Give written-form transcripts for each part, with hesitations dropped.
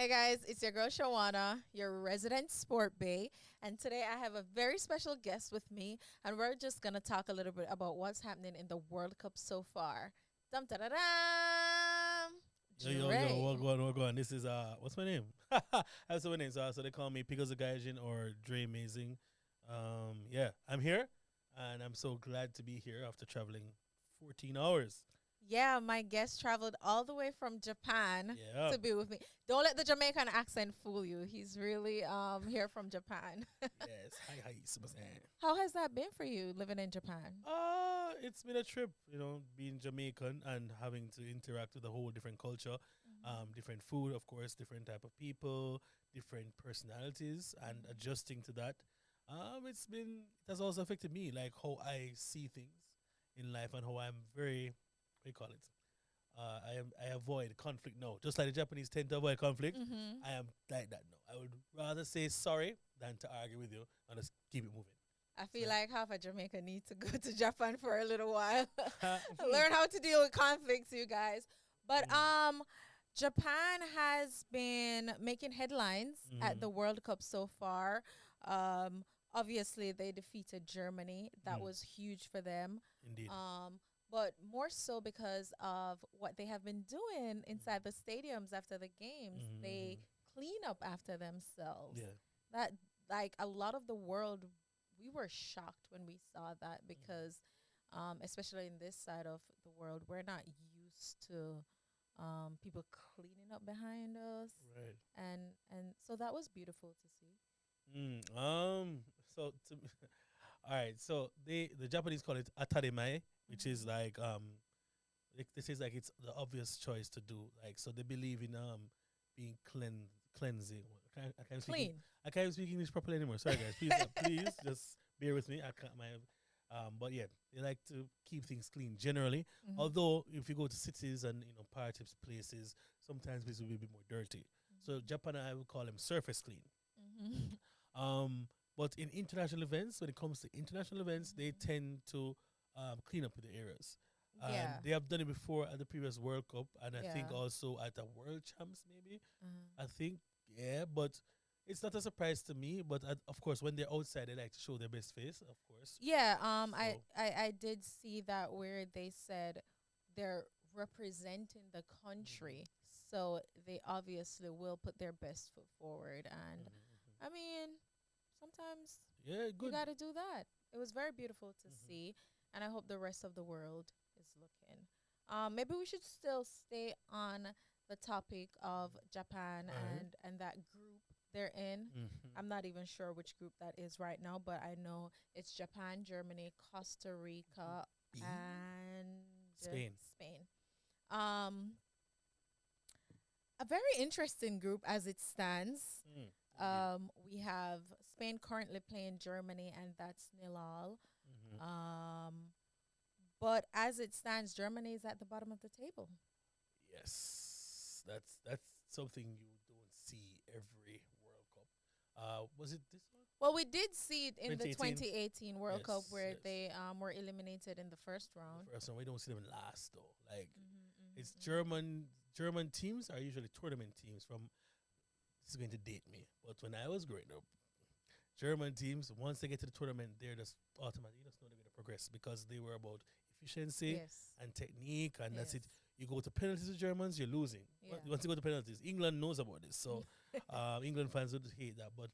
Hi guys, it's your girl Shawana, your resident sport bae, and today I have a very special guest with me, and we're just gonna talk a little bit about what's happening in the World Cup so far. Dum da da dum. Yo, Dre. what going? This is what's my name? That's my name. So they call me Pickles the Gaijin or Dre Amazing. Yeah, I'm here, and I'm so glad to be here after traveling 14 hours. Yeah, my guest traveled all the way from Japan Yeah, to be with me. Don't let the Jamaican accent fool you. He's really here from Japan. yes. Hi, Super Saiyan. How has that been for you living in Japan? It's been a trip, being Jamaican and having to interact with a whole different culture, Mhm. different food, of course, different type of people, different personalities, and Mhm. adjusting to that. It has also affected me, like how I see things in life and how I'm very, what do you call it? I avoid conflict. No, just like the Japanese tend to avoid conflict, Mhm. I am like that. No, I would rather say sorry than to argue with you and just keep it moving. I So, feel like half of Jamaica need to go to Japan for a little while. mm, Learn how to deal with conflicts, you guys. But Japan has been making headlines at the mm, World Cup so far. Obviously they defeated Germany. That mm, was huge for them. indeed. Um but more so because of what they have been doing inside the stadiums after the games. They Mm, clean up after themselves. yeah. That like a lot of the world, we were shocked when we saw that Mm, because especially in this side of the world, we're not used to people cleaning up behind us, right. and so that was beautiful to see. So all right. So the Japanese call it atarimae, which is Hmm. like this is like it's the obvious choice to do. Like so they believe in being cleansing. Clean. I can't even speak English properly anymore. Sorry guys. Please just bear with me. I can't my but yeah, they like to keep things clean generally. Hmm. Although if you go to cities and parties places, sometimes places will be a bit more dirty. So Japan, I would call them surface clean. Hmm. But in international events, when it comes to international events, they Hmm. tend to clean up the areas. And Yeah. they have done it before at the previous World Cup, and I think Yeah. also at the World Champs, maybe. Uh-huh. I think, yeah, but it's not a surprise to me. But of course, when they're outside, they like to show their best face, of course. Yeah, So, I did see that where they said they're representing the mhm, country, so they obviously will put their best foot forward. And mhm. I mean, sometimes Yeah, you good. got to do that. It was very beautiful to Hmm. see, and I hope the rest of the world is looking. Maybe we should still stay on the topic of Japan All right. and that group they're in. Mm-hmm. I'm not even sure which group that is right now, but I know it's Japan, Germany, Costa Group Rica, B, and Spain. Spain. Um, a very interesting group as it stands. Indeed. We have Spain currently playing Germany, and that's nil all. Hmm. Um, but as it stands, Germany is at the bottom of the table. Yes, that's something you don't see every World Cup. Was it this one? Well, we did see it in the 2018. 2018 World Cup Yes, where yes. they were eliminated in the first In the round. first one, we don't see them last though. Like Hmm. it's Hmm. Hmm. German teams are usually tournament teams. From This is going to date me, but when I was growing up, German teams once they get to the tournament, they're just automatic. You just know they're going to progress because they were about efficiency Yes. and technique, and that's it. Yes. You go to penalties with Germans, you're losing. Yeah. Once you go to penalties, England knows about this, so England fans would hate that. But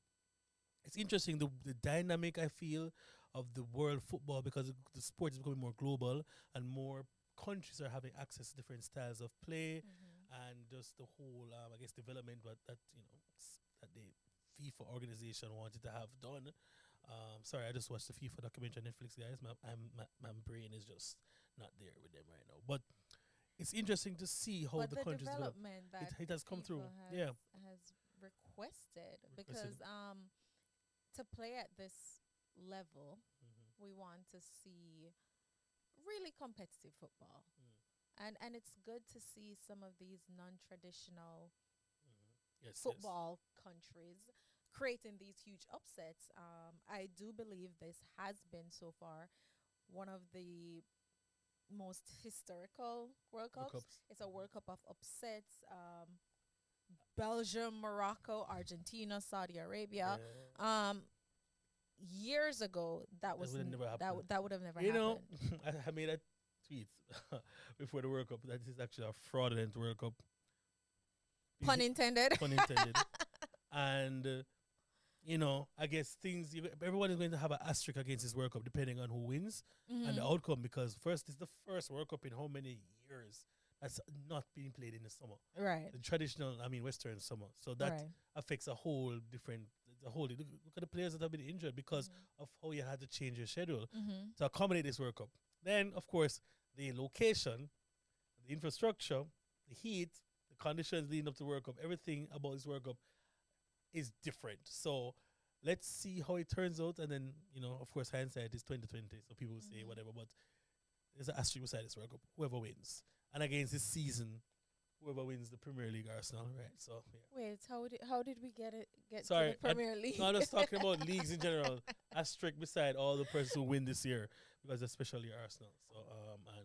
it's interesting the dynamic I feel of the world football because the sport is becoming more global and more countries are having access to different styles of play Hmm. and just the whole I guess development but that that the FIFA organization wanted to have done. Sorry, I just watched the FIFA documentary on Netflix, guys. My brain is just not there with them right now. But it's interesting to see how But the the countries develop. development It, that it has come through. FIFA Yeah, has requested, requested. because to play at this level, Hmm. we want to see really competitive football. Mm, And it's good to see some of these non-traditional yes, yes. football countries creating these huge upsets. I do believe this has been so far one of the most historical World World Cups. Cups. It's a World Cup of upsets. Belgium, Morocco, Argentina, Saudi Arabia. Yeah. Um, Years ago, That would have never happened. that would have never You know, happened. I made a tweet before the World Cup that this is actually a fraudulent World Cup. Pun intended. Pun intended. And I guess everyone is going to have an asterisk against this World Cup depending on who wins and the Mhm. outcome, because first, it's the first World Cup in how many years that's not being played in the summer, Right. the traditional, Western summer. So that Right. affects a whole different, look at the players that have been injured because of how you had to change your schedule Mm-hmm. to accommodate this World Cup. Then, of course, the location, the infrastructure, the heat, the conditions leading up to World Cup, everything about this World Cup is different. So let's see how it turns out. And then, of course, hindsight is 2020. So people will say whatever, but there's an asterisk beside this World Cup. Whoever wins. And against this season, whoever wins the Premier League, Arsenal, right? So, yeah. Wait, how did we get Sorry, to the Premier League? No, I'm just talking about leagues in general. Asterisk beside all the persons who win this year, because especially Arsenal. So, and probably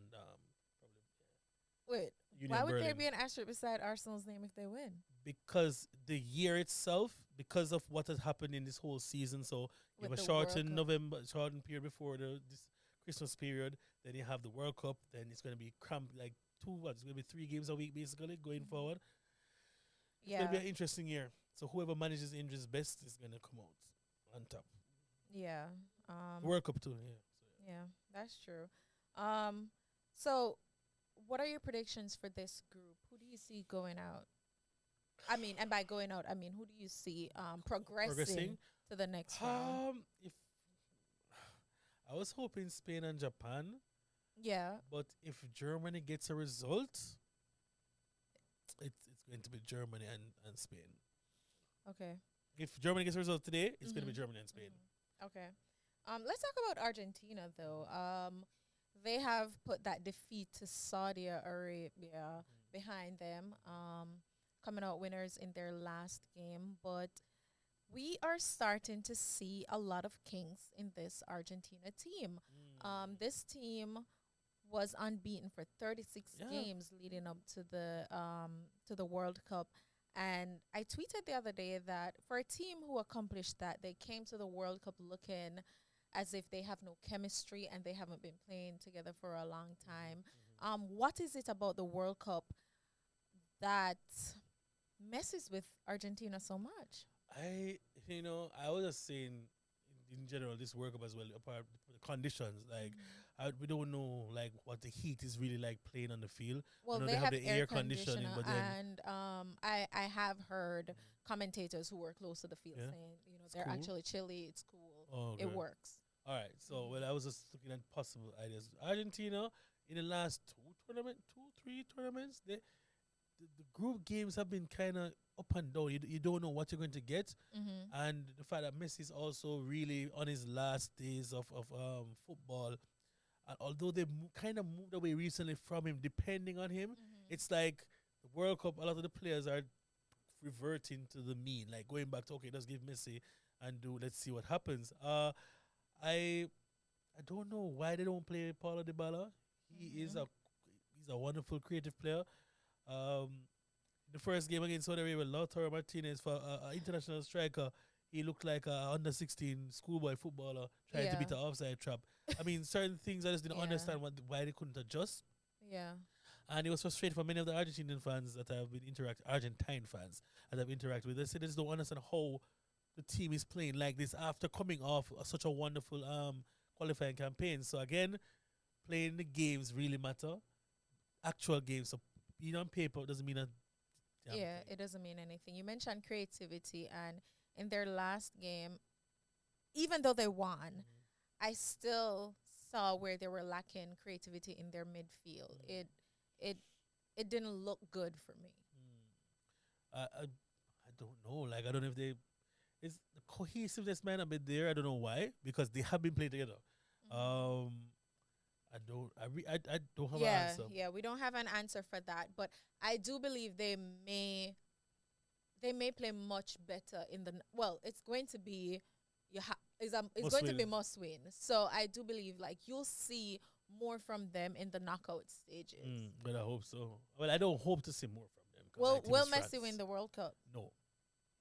Wait, Union why would there Berlin. be an asterisk beside Arsenal's name if they win? Because the year itself, because of what has happened in this whole season. So you With have a the World shortened Cup. November, shortened period before this Christmas period. Then you have the World Cup. Then it's going to be cramped like it's going to be 3 games a week basically going forward. It's going Yeah, to be an interesting year. So whoever manages injuries best is going to come out on top. yeah, World Cup too, yeah. yeah. That's true. So what are your predictions for this group? Who do you see going out? I mean, and by going out, I mean who do you see progressing to the next round? If I was hoping Spain and Japan, Yeah. but if Germany gets a result, it's going to be Germany and Spain. Okay. If Germany gets a result today, it's going to be Mhm. Germany and Spain. Okay. Let's talk about Argentina though. They have put that defeat to Saudi Arabia behind them. Coming out winners in their last game, but we are starting to see a lot of kinks in this Argentina team. This team was unbeaten for 36 Yeah. games leading up to the World Cup. And I tweeted the other day that for a team who accomplished that, they came to the World Cup looking as if they have no chemistry and they haven't been playing together for a long time. What is it about the World Cup that messes with Argentina so much? I was just saying in general this World Cup as well, apart from the conditions, like we don't know like what the heat is really like playing on the field. Well, know they they have have the air air conditioning, conditioner, but then- and I have heard commentators who were close to the field Yeah. saying, It's they're cool. actually chilly. It's cool. Oh, It okay. works. All right. So, well, I was just looking at possible ideas. Argentina, in the last 3 tournaments, the group games have been kind of up and down. You don't know what you're going to get. Mm-hmm. And the fact that Messi is also really on his last days of football. And although they kind of moved away recently from him, depending on him, it's like the World Cup, a lot of the players are reverting to the mean, like going back to, okay, let's give Messi and let's see what happens. I don't know why they don't play Paulo Dybala. He's a wonderful creative player. The first game against Saudi Arabia, Lautaro Martinez, for an international striker, he looked like a under 16 schoolboy footballer trying to beat an offside trap. I mean, certain things I just didn't Yeah. understand why they couldn't adjust. Yeah. And it was frustrating for many of the Argentinian fans that have been Argentine fans that I've interacted with. They said they just don't understand how the team is playing like this after coming off such a wonderful qualifying campaign. So again, playing the games really matter. Actual games. So being on paper doesn't mean a damn Yeah, thing. it doesn't mean anything. You mentioned creativity, and in their last game, even though they won, I still saw where they were lacking creativity in their midfield. It didn't look good for me. I don't know. Like I don't know if it's the cohesiveness might not be there. I don't know why, because they have been playing together. I don't have an answer. Yeah, we don't have an answer for that, but I do believe they may play much better in the it's going to be it's Must going to be win. must win. So I do believe like you'll see more from them in the knockout stages. But I hope so. Well, I don't hope to see more from them Will My team is Messi France. win the World Cup? No.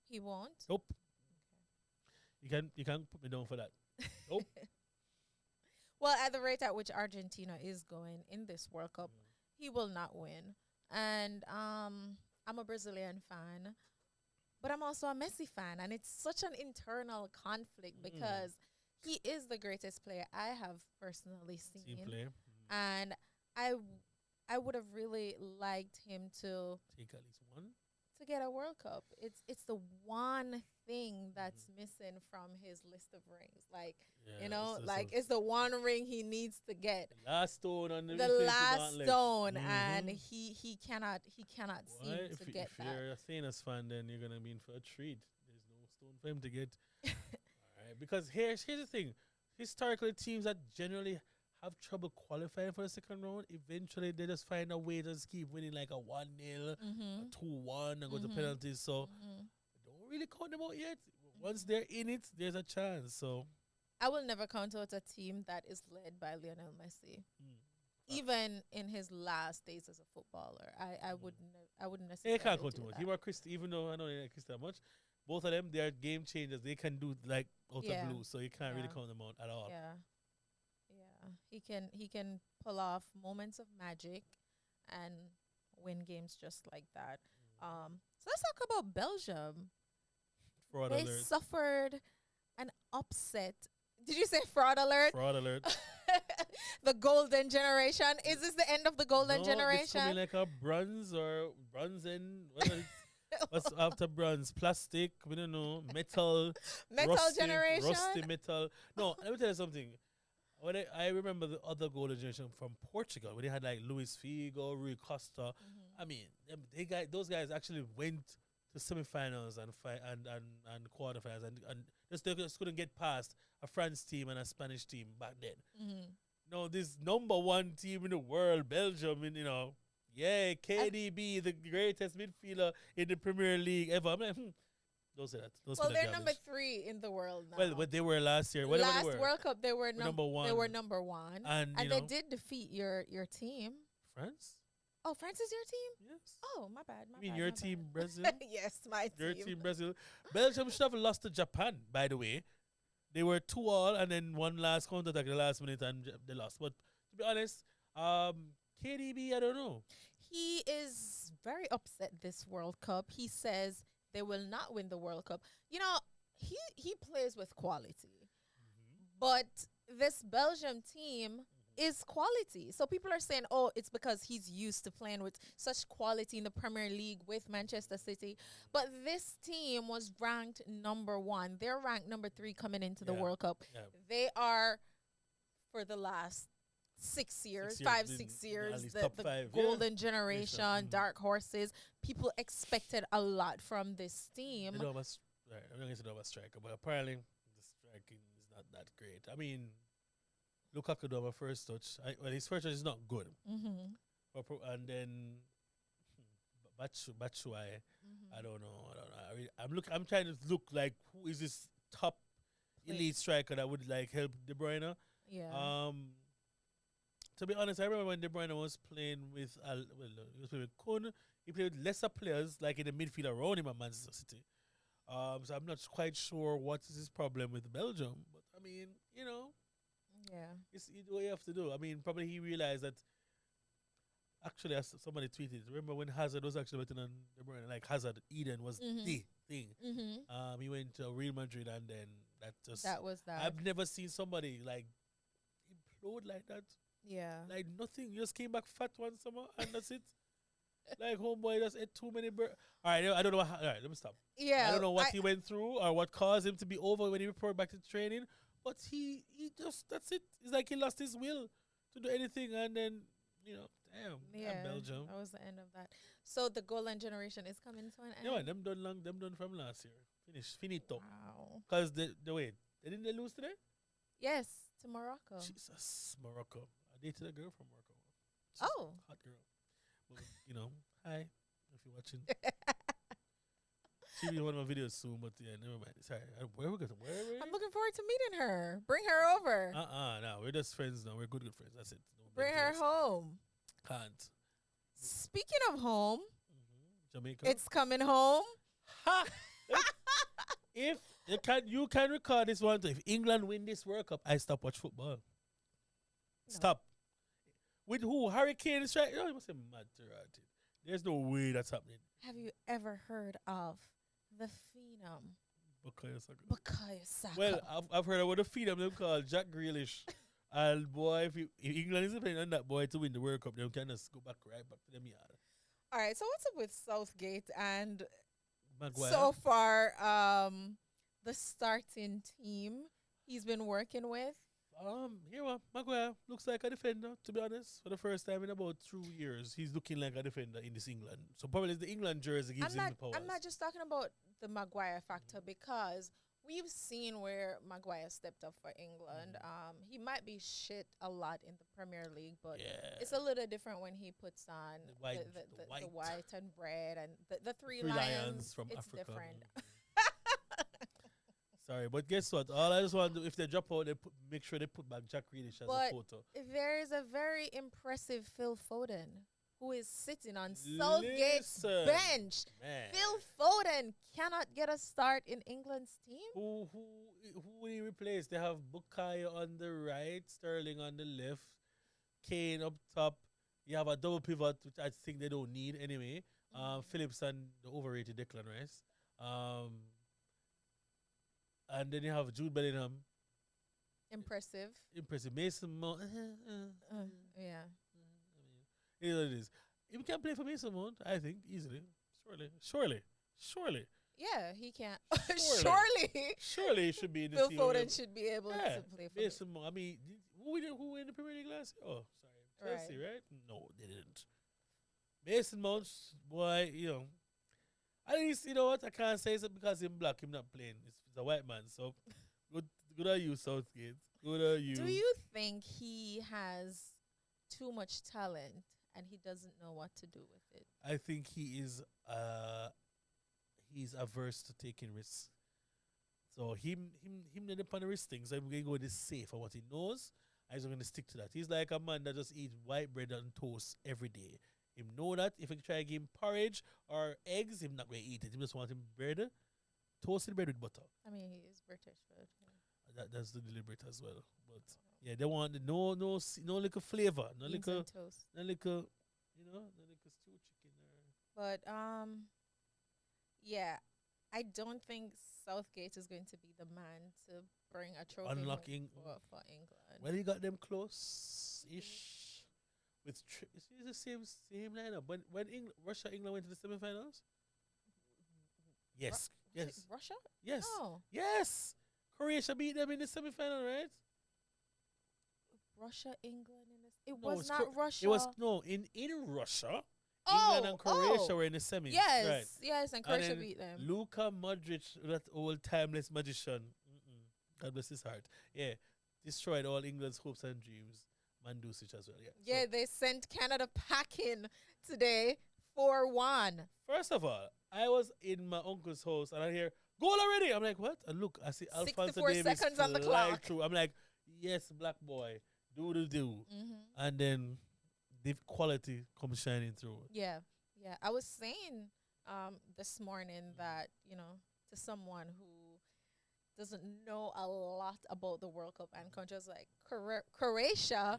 He won't. Nope. You can put me down for that. Nope. Well, at the rate at which Argentina is going in this World Cup, he will not win. And I'm a Brazilian fan, but I'm also a Messi fan, and it's such an internal conflict because he is the greatest player I have personally Team seen, player. and I would have really liked him to Take at least one. get a World Cup. It's the one thing that's missing from his list of rings. Like, you know, like it's the one ring he needs to get. The last stone on the last stone, and he cannot seem to get if that. you're a Thanos fan, then you're gonna be in for a treat. There's no stone for him to get. All right, because here's the thing: historically, teams that generally have trouble qualifying for the second round, eventually they just find a way to just keep winning like a 1-0, a 2-1, and go to penalties. So don't really count them out yet. Once they're in it, there's a chance. So I will never count out a team that is led by Lionel Messi. Even in his last days as a footballer, I wouldn't necessarily. they can't count do them out. that. He or Chris, even though I don't like Chris that much, both of them, they are game changers. They can do like out of blue, so you can't really count them out at all. Yeah. He can pull off moments of magic and win games just like that. So let's talk about Belgium. Fraud They alert. suffered an upset. Did you say fraud alert? Fraud alert. The golden generation. Is this the end of the golden It's generation? coming like a bronze or bronze and what's after bronze? Plastic, we don't know. Metal. Metal rusty, generation. Rusty metal. No, let me tell you something. When I remember the other golden generation from Portugal, when they had like Luis Figo, Rui Costa. I mean, those guys actually went to semifinals and quarterfinals, and they just couldn't get past a France team and a Spanish team back then. No, this number one team in the world, Belgium, and KDB, the greatest midfielder in the Premier League ever. I'm like, Don't say that. Well, they're number 3 in the world now. Well, what they were last year. Last World Cup, they were number 1. They were number 1. And they did defeat your team. France? Oh, France is your team? Yes. Oh, my bad. I mean, your team, Brazil? Yes, my Your team. team, Brazil. Belgium should have lost to Japan, by the way. They were 2-2, and then one last counter-attack the last minute, and they lost. But to be honest, KDB, I don't know. He is very upset this World Cup. He says they will not win the World Cup. You know, he plays with quality. But this Belgium team is quality. So people are saying, oh, it's because he's used to playing with such quality in the Premier League with Manchester City. But this team was ranked number 1. They're ranked number 3 coming into the World Cup. Yeah. They are, for the last 6 years, 6 years, the golden generation, dark horses. People expected a lot from this team. I'm not going to say a striker, but apparently the striking is not that great. I mean, Lukaku do my first touch. His first touch is not good. And then Batshuayi, I don't know. I'm trying to look like who is this top elite striker that would like help De Bruyne. Yeah. To be honest, I remember when De Bruyne was playing with he was playing with Kun. He played with lesser players like in the midfield around him at Manchester City. So I'm not quite sure what is his problem with Belgium. But I mean, you do what you have to do. I mean, probably he realized that. Actually, as somebody tweeted, remember when Hazard was actually better than De Bruyne? Like Hazard, Eden was the thing. He went to Real Madrid, and then that was that. I've never seen somebody like implode like that. Yeah. Like nothing. You just came back fat one summer and that's it. Like homeboy just ate too many All right, I don't know. All right, let me stop. Yeah. I don't know what he went through or what caused him to be over when he reported back to training. But he just, that's it. It's like he lost his will to do anything, and then, damn, Belgium. That was the end of that. So the golden generation is coming to an end. Yeah, them done from last year. Finito. Wow. Because they didn't they lose today? Yes, to Morocco. Jesus, Morocco. I dated a girl from Morocco. Oh. Hot girl. Well, hi, if you're watching. She'll be in one of my videos soon, but yeah, never mind. Sorry. Where are we going? I'm looking forward to meeting her. Bring her over. No, we're just friends now. We're good friends. That's it. Bring her home. Can't. Speaking of home, Jamaica. It's coming home. Ha! If you can record this one. If England win this World Cup, I stop watch football. No. Stop. With who? Hurricane is right. Oh, you must say mad Terati. There's no way that's happening. Have you ever heard of the Phenom Bukayo Saka. Bukayo Saka? Well, I've heard about the Phenom them called Jack Grealish. And boy, if England is depending on that boy to win the World Cup, they can just go back right back to them yard. All right. So what's up with Southgate and Maguire. so far the starting team he's been working with? Here one, Maguire looks like a defender, to be honest. For the first time in about 2 years, he's looking like a defender in this England. So probably the England jersey gives him the powers. I'm not just talking about the Maguire factor because we've seen where Maguire stepped up for England. He might be shit a lot in the Premier League, but it's a little different when he puts on the white and red and the three lions from it's Africa. different. Sorry, but guess what? All I just want to do, if they drop out, make sure they put back Jack Grealish as a photo. There is a very impressive Phil Foden who is sitting on Southgate's bench. Man. Phil Foden cannot get a start in England's team. Who will he replace? They have Bukayo on the right, Sterling on the left, Kane up top. You have a double pivot, which I think they don't need anyway. Phillips and the overrated Declan Rice. And then you have Jude Bellingham. Impressive. Mason Mount. Yeah. It is. He can play for Mason Mount, I think, easily. Surely. Yeah, he can. Surely. Surely he should be in the Phil team. Foden should be able to play for Mason Mount. I mean, who win the Premier League last year? Oh, sorry. Chelsea, right? No, they didn't. Mason Mount, boy, at least, you know what? I can't say it because he's black. Him not playing. It's a white man. So, good on you, Southgate. Good on you. Do you think he has too much talent and he doesn't know what to do with it? I think he's averse to taking risks. So him not upon the risk things. I'm going to go with this safe for what he knows. I'm going to stick to that. He's like a man that just eats white bread and toast every day. Him know that if I try to give him porridge or eggs, him not going to eat it. He just want him bread, toasted bread with butter. I mean, he is British, but that's the deliberate as well. But yeah, they want no little flavor, no little toast, no little stew chicken. But yeah, I don't think Southgate is going to be the man to bring a trophy Unlocking for England. Well, he got them close-ish. It's the same lineup. When Russia England went to the semifinals. Yes. Russia? Yes. No. Yes. Croatia beat them in the semifinal, right? Russia, England was not Russia. It was in Russia. England and Croatia were in the semis. Yes, right. yes, and Croatia beat them. Luka Modric, that old timeless magician. God bless his heart. Yeah, destroyed all England's hopes and dreams. Mandzukic as well. Yeah, they sent Canada packing today 4-1. First of all, I was in my uncle's house and I hear goal already. I'm like, what? And look, I see Alphonso Davies 64 seconds on the clock. Through. I'm like, yes, black boy, do. Mm-hmm. And then the quality comes shining through. Yeah. I was saying this morning that, to someone who doesn't know a lot about the World Cup and countries like Croatia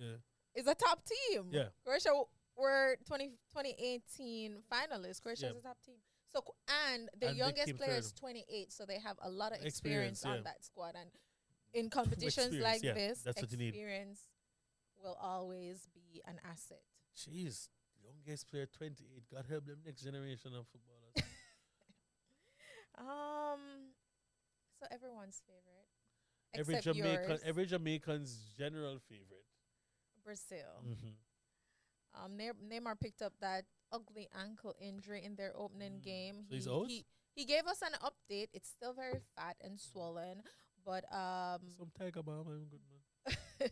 is a top team. Yeah. Croatia were 2018 finalists. Croatia is a top team. So and the youngest player is 28, so they have a lot of experience on that squad. And in competitions like this, that's what you need. Experience will always be an asset. Jeez, youngest player 28. God help them next generation of footballers. So everyone's favorite, every Jamaican's general favorite. Brazil. Mm-hmm. Neymar picked up that ugly ankle injury in their opening game. So he's out? He gave us an update. It's still very fat and swollen, but some tiger bomb, I'm good man.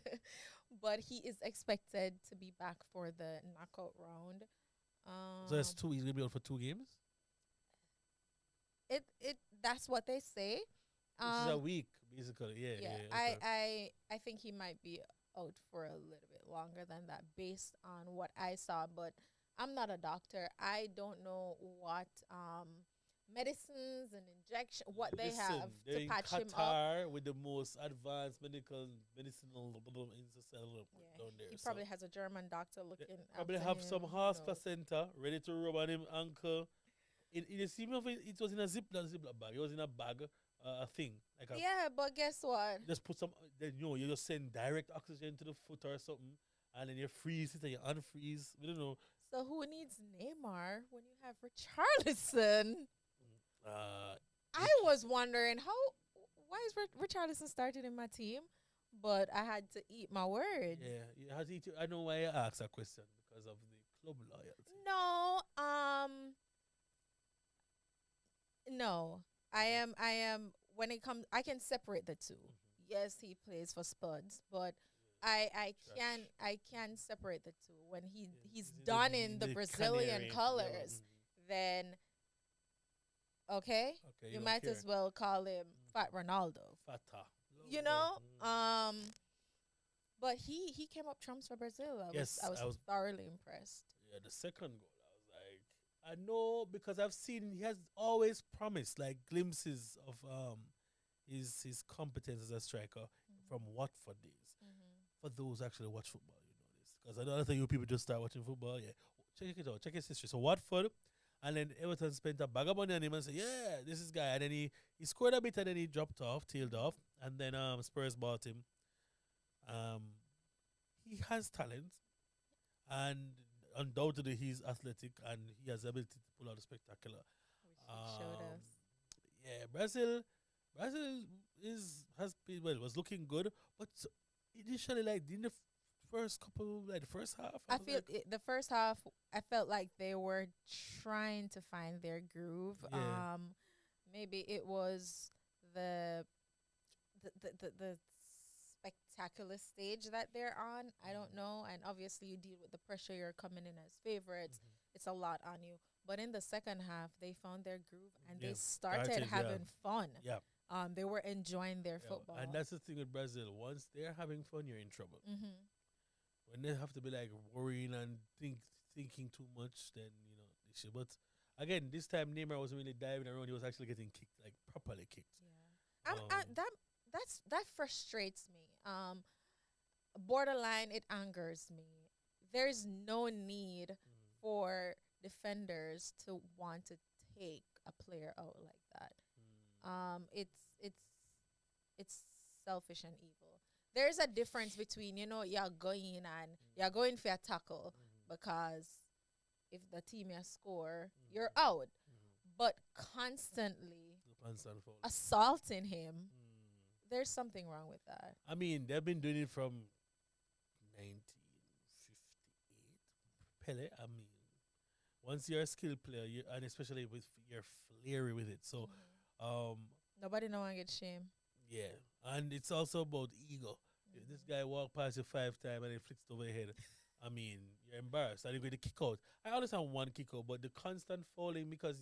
But he is expected to be back for the knockout round. So that's two. He's gonna be out for 2 games. That's what they say. This is a week, basically. Yeah. Okay. I think he might be out for a little bit longer than that, based on what I saw. But I'm not a doctor. I don't know what medicines and injection what they Listen, have they're to in patch him up. Qatar with the most advanced medicinal intracellular Yeah, down there. he So probably has a German doctor they looking probably after have him. some Who horse knows? placenta ready to rub on him ankle. In the scene of it, it was in a Ziploc bag. It was in a bag, a thing like a. Yeah, but guess what? You just put some. Then you just send direct oxygen to the foot or something, and then you freeze it and you unfreeze. We don't know. So who needs Neymar when you have Richarlison? Uh, I was wondering why is Richarlison started in my team, but I had to eat my words. yeah, I know why I asked that question because of the club loyalty. No, no. I am when it comes I can separate the two. Yes, he plays for Spuds, but Trash. I can separate the two. When he's He's done in the the Brazilian canary. Yeah, well, colors, then okay, okay, you you don't might care. as well call him Fat Ronaldo. Fata. You Oh, know? But he came up trumps for Brazil. yes, I was I was. thoroughly impressed. Yeah, the second goal, I was like, I know because I've seen he has always promised like glimpses of his competence as a striker from Watford days. For those who actually watch football, you know this because I know a lot of you people just start watching football. Yeah, check it out, check his history. So Watford, and then Everton spent a bag of money on him and said, "Yeah, this is guy." And then he scored a bit, and then he dropped off, tailed off, and then Spurs bought him. Um, he has talent, and undoubtedly he's athletic, and he has the ability to pull out a spectacular. Which he showed Um, us. yeah, Brazil is has been well was looking good, but initially like in the first couple like the first half, I I was feel like, the first half. I felt like they were trying to find their groove. yeah, Maybe it was the the spectacular stage that they're on. I don't know. And obviously, you deal with the pressure. You're coming in as favorites. mhm, It's a lot on you. But in the second half, they found their groove and yeah, they started yeah, having fun. yeah, They were enjoying their yeah, and football. that's the thing with Brazil. Once they're having fun, you're in trouble. Mm-hmm. When they have to be like worrying and thinking too much, then they should. But again, this time Neymar wasn't really diving around. He was actually getting kicked, like properly kicked. Yeah. That frustrates me. Borderline, it angers me. There's no need Mm, for defenders to want to take a player out like that. mm, It's it's selfish and evil. There's a difference between you're going and you're going for a tackle mm, because if the team you score, you're mm, out. mm. But constantly The pants and fall. assaulting him, Mm. there's something wrong with that. I mean, they've been doing it from 1958. Pele, I mean, once you're a skilled player, and especially with you're flary with it. So, um, Nobody no one get shame. yeah, and it's also about ego. If this guy walk past you 5 times and he flicks it over your head, I mean, you're embarrassed. And you're going to kick out. I understand one kick out, but the constant falling because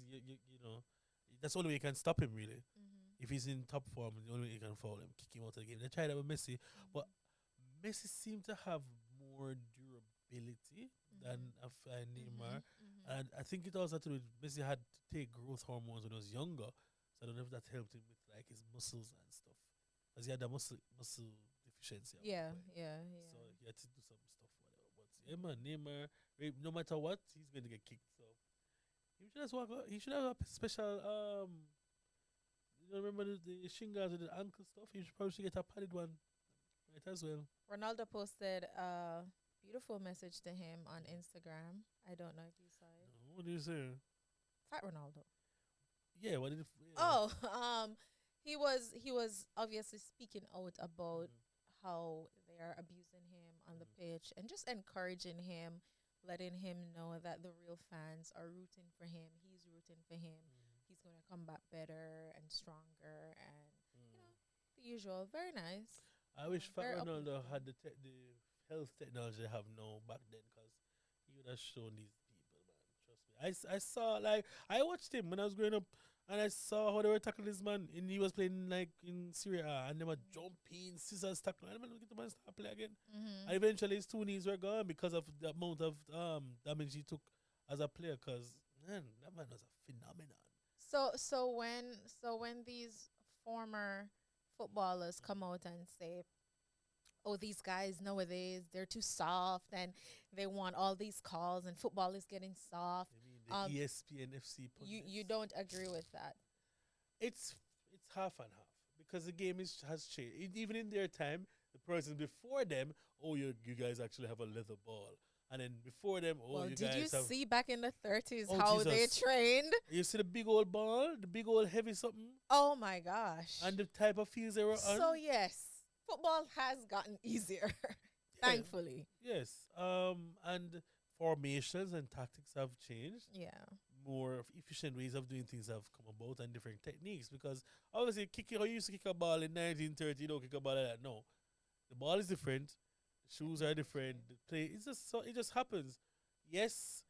that's the only way you can stop him really. If he's in top form, the only way you can foul him, kick him out of the game. They tried that with Messi, but Messi seemed to have more durability than Neymar, and I think it also had to do with Messi had to take growth hormones when he was younger, so I don't know if that helped him with like his muscles and stuff, because he had a muscle deficiency at one Yeah, point, yeah, so yeah. he had to do some stuff, whatever. But yeah, man, Neymar, no matter what, he's going to get kicked. So he should just walk. He should have a special remember the shingles with the ankle stuff? You should probably get a padded one, right, as well. Ronaldo posted a beautiful message to him on Instagram. I don't know if you saw it. No, what do you say? Fat Ronaldo. Yeah, what did it? Yeah. Oh, he was obviously speaking out about how they are abusing him on the pitch and just encouraging him, letting him know that the real fans are rooting for him. He's rooting for him. He's going to come back better and stronger and the usual. Very nice. I wish Fat Very Ronaldo uplifting. had the health technology they have now back then, because he would have shown these people, man. Trust me. I saw, like, I watched him when I was growing up, and I saw how they were tackling this man, and he was playing like in Syria, and they were jumping, scissors tackling, and man, get the man start play again. Mm-hmm. And eventually his two knees were gone because of the amount of damage he took as a player, because man, that man was a phenomenon. So when these former footballers come out and say, "Oh, these guys nowadays they're too soft and they want all these calls and football is getting soft," I mean, the um, ESPN FC you pundits. don't agree with that? It's it's half and half because the game has changed. Even in their time, the person before them, oh, you guys actually have a leather ball, and then before them, oh, Well, you did you guys have. see back in the 30s Oh how they Jesus! trained? You see the big old ball, the big old heavy something, Oh my gosh. and the type of fields they were on. So yes, football has gotten easier, Yeah, thankfully. yes. And formations and tactics have changed. Yeah. More efficient ways of doing things have come about and different techniques because obviously kicking how you used to kick a ball in 1930, you don't kick a ball like that. No. The ball is different, the shoes are different, the play it's just so it just happens. Yes,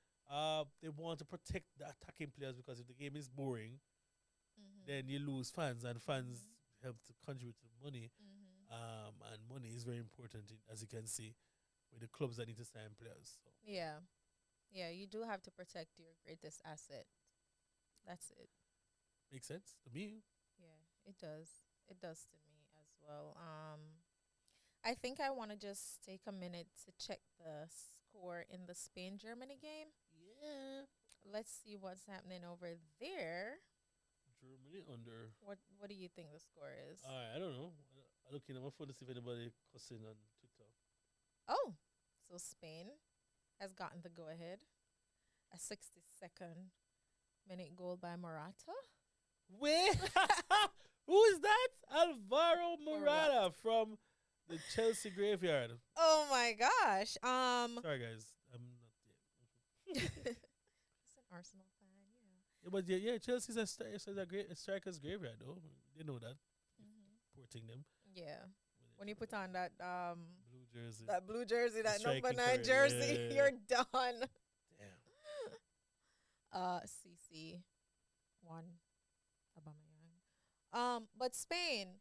they want to protect the attacking players because if the game is boring, Mhm. then you lose fans and fans Mhm. help to contribute to money. Mhm. And money is very important as you can see with the clubs that need to sign players. So Yeah. Yeah, you do have to protect your greatest asset. That's it. makes sense to me. Yeah, it does. It does to me as well. I think I want to just take a minute to check the score in the Spain Germany game. Yeah. Let's see what's happening over there. Germany under. What do you think the score is? I don't know. I looking at my phone to see if anybody cussing on Twitter. Oh, so Spain has gotten the go ahead. A 62nd minute goal by Morata. Where? Who is that? Alvaro Morata. Morata from the Chelsea graveyard. Oh my gosh. Sorry, guys. I'm not yet. He's an Arsenal fan, Yeah, but yeah, Chelsea's a striker's graveyard, though. They know that. Mhm. Porting them. Yeah. When you put on that Blue jersey. that blue jersey, The that number striking 9 career. jersey, Yeah. you're done. Damn. CC 1 Aubameyang. But Spain,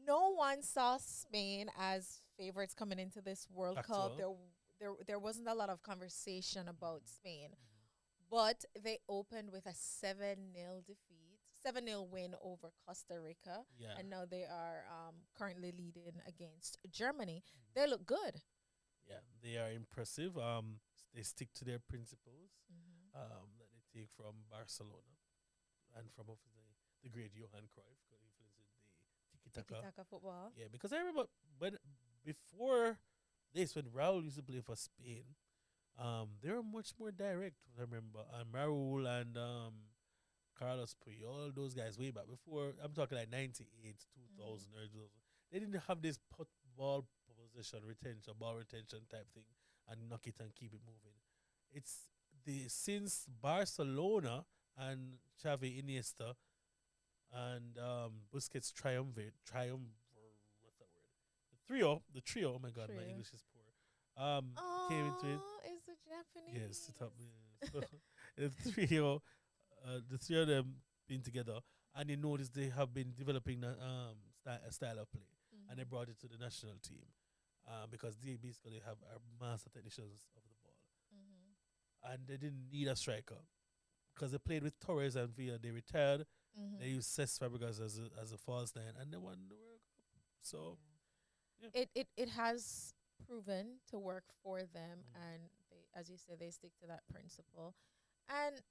no one saw Spain as favorites coming into this World Cup. Factual. There wasn't a lot of conversation about Spain, but they opened with a 7-0 defeat, 7-0 win over Costa Rica, Yeah. and now they are currently leading against Germany. They look good. Yeah, they are impressive. They stick to their principles Mm-hmm. that they take from Barcelona and from obviously the great Johan Cruyff, got influencing the tiki Tiki taka. taka football. Yeah, because I remember when before this, when Raul used to play for Spain, they were much more direct. I remember Raul and Carlos Puyol, those guys way back before. I'm talking like 98, 2000, or 2000. They didn't have this put ball possession retention, ball retention type thing, and knock it and keep it moving. It's the since Barcelona and Xavi Iniesta and Busquets what's that word? The trio. Oh my God, my Trio. English is poor. Came into it. Oh, it's the Yes, Japanese. the top. So the three of them been together, and you notice they have been developing a style of play, and they Mhm. brought it to the national team, because they basically have are master technicians of the ball, Mhm. and they didn't need a striker because they played with Torres and Villa. They retired. They Mhm. used Cesc Fabregas as a false nine, and they won the World Cup. So yeah, It has proven to work for them, mm. and they, as you said, they stick to that principle, and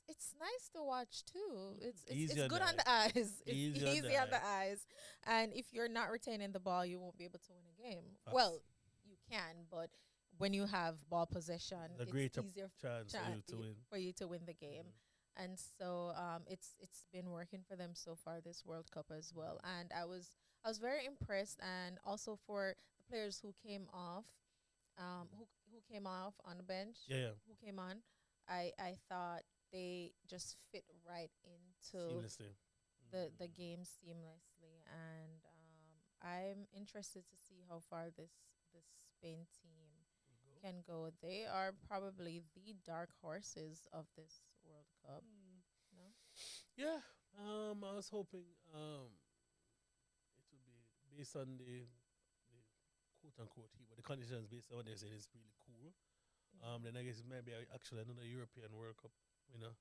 it's nice to watch too. Easy It's on good the on eye. the eyes. It's Easy on the easy on eye. the eyes, and if you're not retaining the ball, you won't be able to win a game. Facts. Well, you can, but when you have ball possession, The it's greater easier chance for you to win. for you to win the game. Mhm. And so it's been working for them so far this World Cup as well. And I was very impressed, and also for the players who came off, who came off on the bench, Yeah, yeah. who came on, I thought they just fit right into Seamlessly. the game seamlessly, and I'm interested to see how far this Spain team can go. They are probably the dark horses of this World Cup. No? Yeah. I was hoping it would be based on the quote unquote heat, but the conditions based on what they're saying is really cool. Then I guess it might be actually another European World Cup, you know,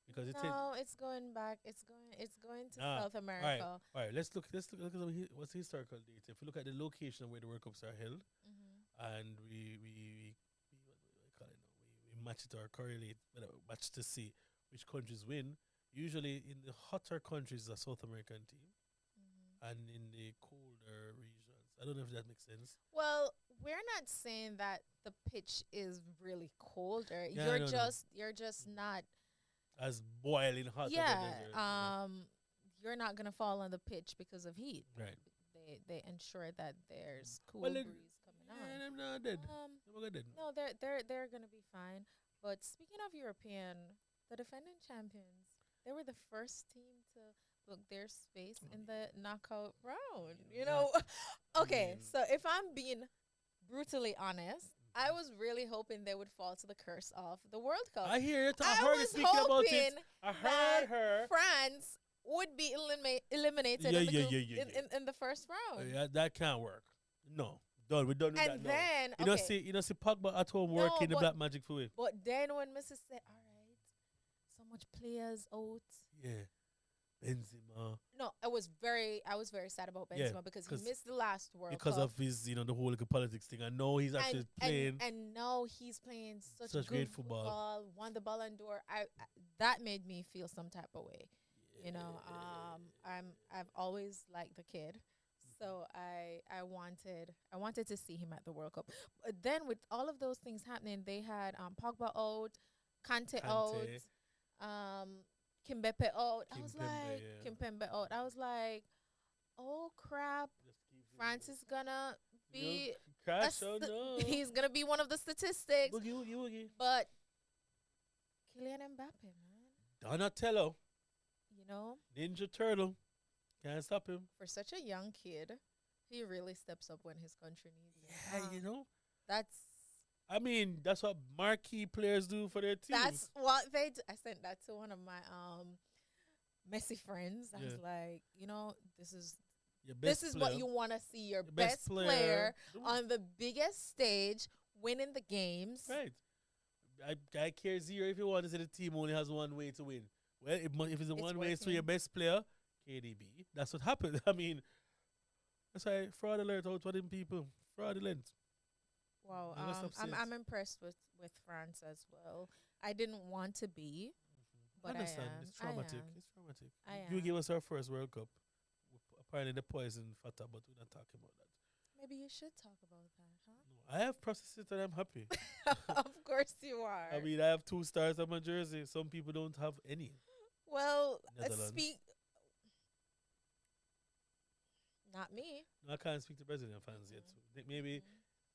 because it's No, it's going back. It's going to ah, South all right, America. all right. Let's look at what's the historical data. If you look at the location where the World Cups are held, Hmm. and we call it now, we match it or correlate, match to see which countries win. Usually, in the hotter countries, a South American team, Hmm. and in the colder regions. I don't know if that makes sense. Well, we're not saying that the pitch is really colder. Yeah, I know, no. You're just not. As boiling hot as a Yeah. desert. You're not gonna fall on the pitch because of heat. Right. They ensure that there's cool Well, breeze coming on. I'm not dead. Um, I'm not dead. no, they're gonna be fine. But speaking of European, the defending champions, they were the first team to book their space in the knockout round. You Yeah. know, okay. mean- So if I'm being brutally honest, I was really hoping they would fall to the curse of the World Cup. I hear it. I I heard her was speaking about it. hoping I heard that her. France would be eliminated Yeah, in, the yeah, group, yeah, yeah, yeah. in the first round. Yeah, that can't work. No, done. We're done with that. And No. then, You know, see Pogba at home No, working the but- black magic for we. but then when Mrs. said, "All right, so much players out," Yeah, Benzema no, I was very sad about Yeah, Benzema because he 'cause- missed the last World because Cup. of his, the whole like, politics thing. I know he's actually playing. And now he's playing such Such good great football. won the Ballon d'Or. That made me feel some type of way. You know, I've always liked the kid, so I wanted to see him at the World Cup. But then with all of those things happening, they had Pogba out, Kante out, Kimbepe out. I was Kimpembe, like, yeah. Kimpembe out. I was like, oh crap, Just keep it France is gonna be crash. a Oh st- no! he's gonna be one of the statistics. Boogie, boogie, boogie. But Kylian Mbappe, man, Donatello, you know, Ninja Turtle, can't stop him. for such a young kid, he really steps up when his country needs him. Yeah, you know. That's I mean, that's what marquee players do for their teams. that's what they do. I sent that to one of my Messi friends. I was Yeah. like, you know, this is Your best this is player, what you want to see your your best player Do it. on the biggest stage winning the games. Right. I care zero if you want to say the team only has one way to win. Well, if it's a It's one way to working. your best player, KDB. That's what happened. I mean, that's why fraud alert out for them people. Fraudulent. Wow, You must have I'm said- impressed with France as well. I didn't want to be, but I understand. am. It's traumatic. I am. It's traumatic. I You am. gave us our first World Cup. Apparently, the poison Fata, but we're not talking about that. Maybe you should talk about that, No, I have processed it and I'm happy. huh? Of course you are. I mean, I have 2 stars on my jersey. Some people don't have any. Well, Netherlands. speak. Not me. No, I can't speak to Brazilian fans yet. So maybe Mm.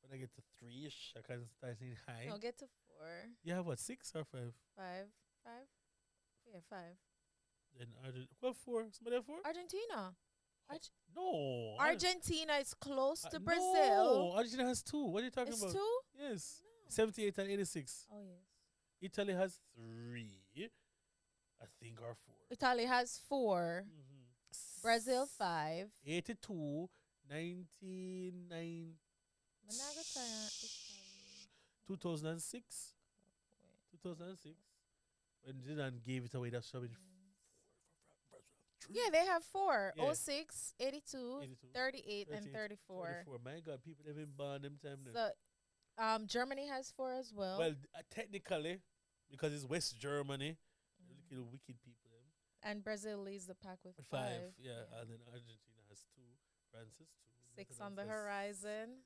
when I get to 3-ish, I can start saying hi. No, get to 4, You have what, 6 or 5? 5, 5. Yeah, 5. Then well, 4. Somebody have 4? Argentina. No. Argentina is close to No, Brazil. Argentina has 2. What are you talking It's about? 2. Yes. No. 78 and 86. Oh yes. Italy has 3. I think or 4. Italy has 4. Mhm. Brazil 5. 82, 99, Italy. 2006. 2006. When Zidane gave it away, that's showing. Yeah, they have 4. Yeah. 06, 82, 82, 38, and 38, 34. 34. My God, people have been born them time. then. So, Germany has 4 as well. Well, technically, because it's West Germany, Mm. look at the wicked people. Them. And Brazil leads the pack with 5, yeah, and then Argentina has 2, France has 2. 6 on the Netherlands has horizon.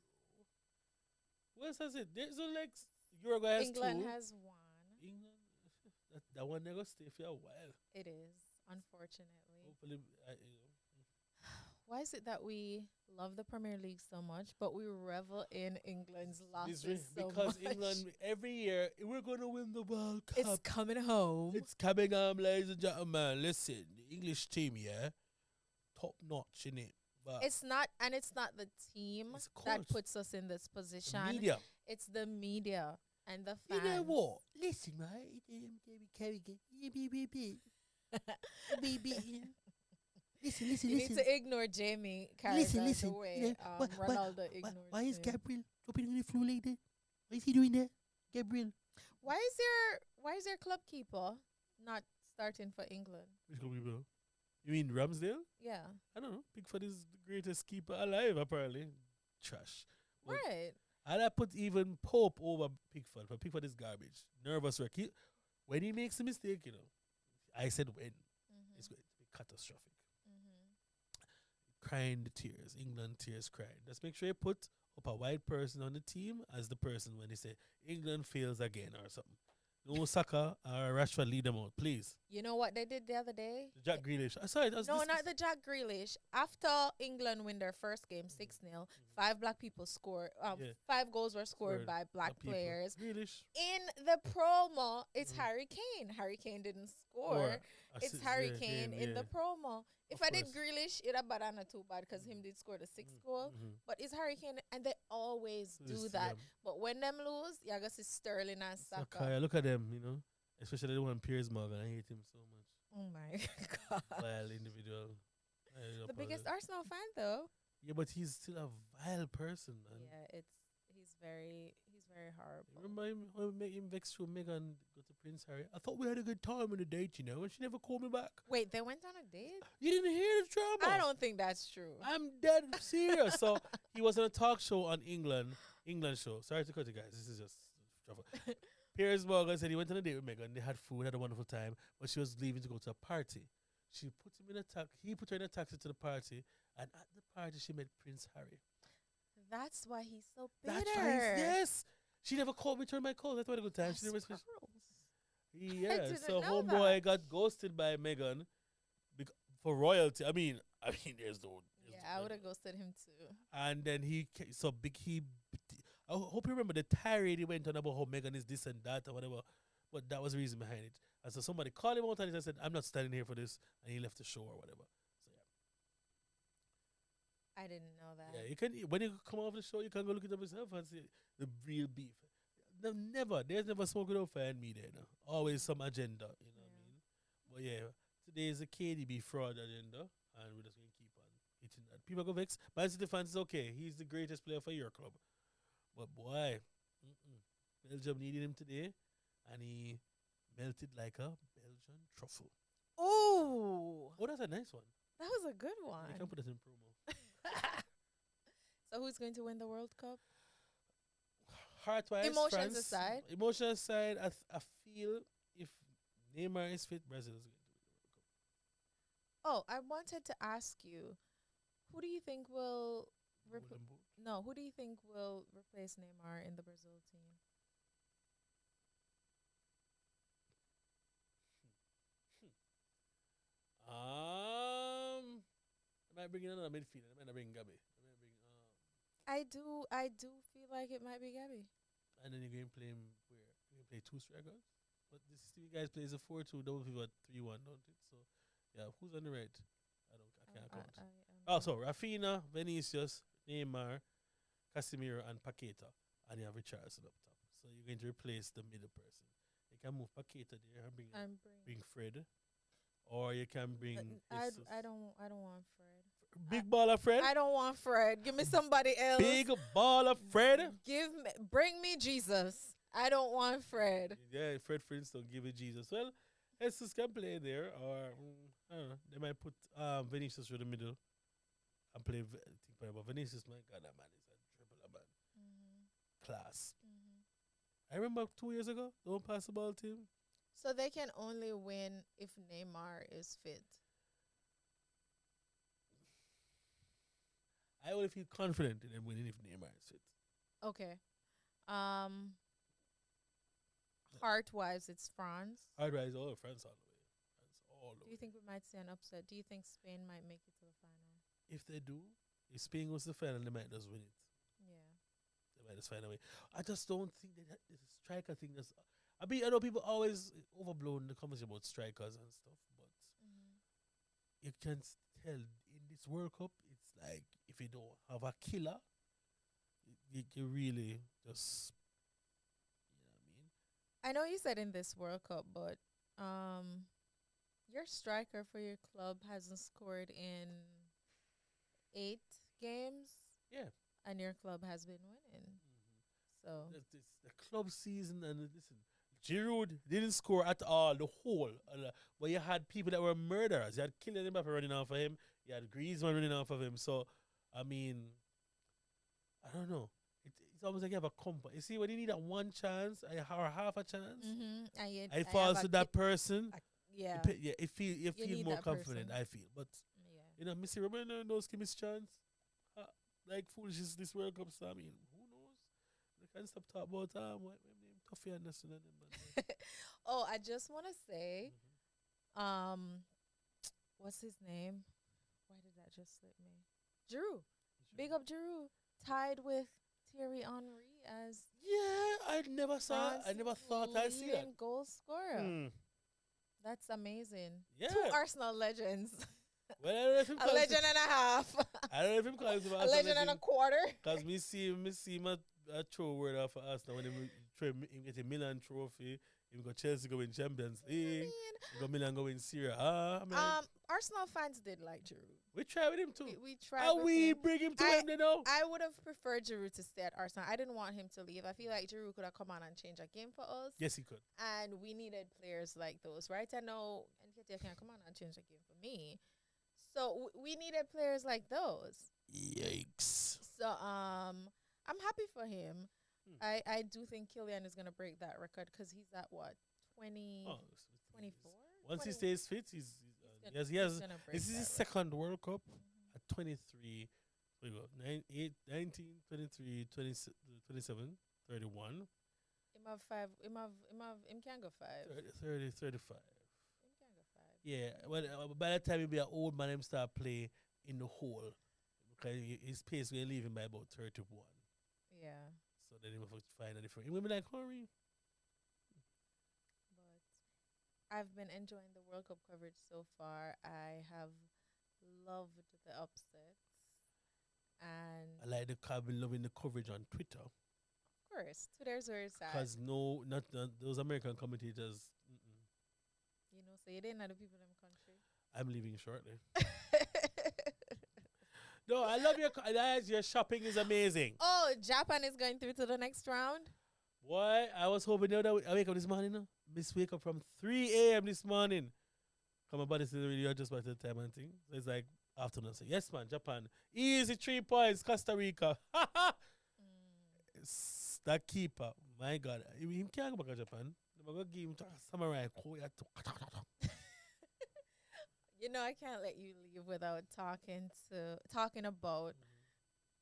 What else has it? There's no like Uruguay has England 2. has 1. England, that one never stay for a while. It is, unfortunately. Hopefully, Why is it that we love the Premier League so much, but we revel in England's losses so because much? England every year we're gonna win the World Cup. It's coming home. It's coming home, ladies and gentlemen. Listen, the English team, yeah, top notch in it. But It's not the team It's a that course. puts us in this the position. media. It's the media and the You fans. know what? Listen, mate. Listen, You need to ignore Jamie Carragher listen, the way you know, Ronaldo ignored why is him. Gabriel dropping on the floor like that? Why is he doing that? Gabriel. Why is your club keeper not starting for England? Which club keeper? You mean Ramsdale? Yeah. I don't know. Pickford is the greatest keeper alive, apparently. Trash. But Right. I put even Pope over Pickford, but Pickford is garbage. Nervous wreck. When he makes a mistake, I said when. It's going to be catastrophic. Crying the tears. England tears crying. Just make sure you put up a white person on the team as the person when they say England fails again or something. No Saka or Rashford lead them out, please. You know what they did the other day? Jack Grealish. Sorry, No, not the Jack Grealish. After England win their first game 6-0, five black people scored. Yeah. 5 goals were scored Scored by black people. players. Grealish. In the promo, it's Harry Kane. Harry Kane didn't score. It's Harry Kane in the promo. If I did Grealish, it'd have been too bad because him did score the 6th goal. But it's Harry Kane, and they always do that. But when them lose, you gotta see Sterling and Saka. Look at them, especially the one Piers Morgan. I hate him so much. Oh my god! Vile individual. The biggest Arsenal fan, though. Yeah, but he's still a vile person, man. Yeah, he's very horrible. Remember him when we made him vex through Meghan go to Prince Harry? I thought we had a good time on the date, and she never called me back. Wait, they went on a date? You didn't hear the drama? I don't think that's true. I'm dead serious. So he was on a talk show on England show. Sorry to cut you guys. This is just trouble. Piers Morgan said he went on a date with Meghan. They had food, had a wonderful time, but she was leaving to go to a party. She put him in a taxi. He put her in a taxi to the party, and at the party she met Prince Harry. That's why he's so bitter. That's right. Yes. She never called me, turned my call. That's why had a good time. She never Yeah. So homeboy got ghosted by Meghan for royalty. I mean, there's no. I would have ghosted him too. And then I hope you remember the tirade he went on about how Meghan is this and that or whatever. But that was the reason behind it. And so somebody called him out and he said, I'm not standing here for this. And he left the show or whatever. So yeah. I didn't know that. Yeah, you can when you come off the show, you can go look it up yourself and see the real beef. There's never smoke without fire in me there. No. Always some agenda, you know what I mean? But yeah, today is a KDB fraud agenda, and we're just going to keep on hitting that. People go vex. Man City fans is okay. He's the greatest player for your club. But boy, Belgium needed him today, and he melted like a Belgian truffle. Ooh. Oh, that's a nice one. That was a good one. You can put it in promo. So who's going to win the World Cup? Heart-wise, Emotions France. aside. Emotions aside, I feel if Neymar is fit, Brazil is going to win the World Cup. Oh, I wanted to ask you, who do you think will who do you think will replace Neymar in the Brazil team? I might bring in another midfielder. I might not bring Gabi. I do feel like it might be Gabby. And then you're going to play him where? You're going to play 2 strikers? But this team guys plays a 4-2, double pivot 3-1, don't it? So, yeah, who's on the right? I can't count. So Rafinha, Vinicius, Neymar, Casemiro, and Paqueta. And you have Richarlison up top. So you're going to replace the middle person. You can move Paqueta there and bring Fred. Or you can bring I don't want Fred. Big baller Fred? I don't want Fred. Give me somebody else. Big baller Fred? Bring me Jesus. I don't want Fred. Yeah, Fred Flintstone, give it Jesus. Well, Jesus can play there, or I don't know. They might put Vinicius through the middle and play. But Vinicius, my God, that man is a dribbler, man. Class. I remember 2 years ago, don't pass the ball team. So they can only win if Neymar is fit. I would feel confident in them winning if Neymar is fit. Okay. Heart-wise, it's France. Heart-wise, all of France all the way. Do you think we might see an upset? Do you think Spain might make it to the final? If they do, if Spain goes to the final, they might just win it. Yeah. They might just find a way. I just don't think that the striker thing is... I know people always overblown the conversation about strikers and stuff, but you can tell in this World Cup, it's like if you don't have a killer, you really just, you know what I mean? I know you said in this World Cup, but your striker for your club hasn't scored in 8 games. Yeah. And your club has been winning. So the club season and listen, Giroud didn't score at all the whole. But you had people that were murderers. You had Kylian Mbappe running off of him. You had Griezmann running off of him. So I mean, I don't know. It's almost like you have a compass. You see, when you need that one chance or half a chance, and you, I fall to that person. yeah, Yeah, you feel need more that confident. person. I feel, but yeah. Missy Romano knows give me his chance. Like foolishness this World Cup. So I mean, who knows? They can't stop talking about what name Toffee and this and that. Oh, I just want to say, Mhm. what's his name? Why did that just slip me? Giroud. Big up Giroud. Tied with Thierry Henry as Yeah, I never saw. I France never thought I'd see that. leading goal scorer. Hmm. That's amazing. Yeah. Two Arsenal legends. Well, I don't know if him A legend and a half. I don't know if him calls him A legend and a quarter. Because me see him a throw word off for Arsenal when him get a Milan trophy. Him go Chelsea go win Champions League. Him go Milan go win Serie A. I mean, Arsenal fans did like Giroud. we try with him too. We tried. How with we him. bring him to I- him, you know? I would have preferred Giroud to stay at Arsenal. I didn't want him to leave. I feel like Giroud could have come on and changed a game for us. Yes, he could. And we needed players like those, right? I know Nketiah can't come on and change a game for me. So we needed players like those. Yikes. So I'm happy for him. Hmm. I do think Kylian is gonna break that record because he's at what 20, Oh, 24? once he 20 stays fit, he has he's gonna break this is that his record. second World Cup at 23. We go 19, 23, 27, 31, Him have five. Him can go five. 30, 35. Him can go five. Yeah, well, by the time he be an old man, him start play in the hole because his pace will leave him by about 31. Yeah. So then he will find a different. Women like Henry. But I've been enjoying the World Cup coverage so far. I have loved the upsets. And I like I've been loving the coverage on Twitter of course, Twitter's where it's at. because not those American commentators. You know, so you didn't know the people in the country. I'm leaving shortly. No, I love your shopping is amazing. Oh, Japan is going through to the next round. Why? I was hoping the other I wake up this morning. No? Miss wake up from 3 a.m. this morning. Come on, buddy, really just by the time and thing. So it's like afternoon. So yes, man, Japan. Easy 3 points, Costa Rica. That keeper, my God. He can't go back to Japan. I'm going to give him samurai. You know, I can't let you leave without talking about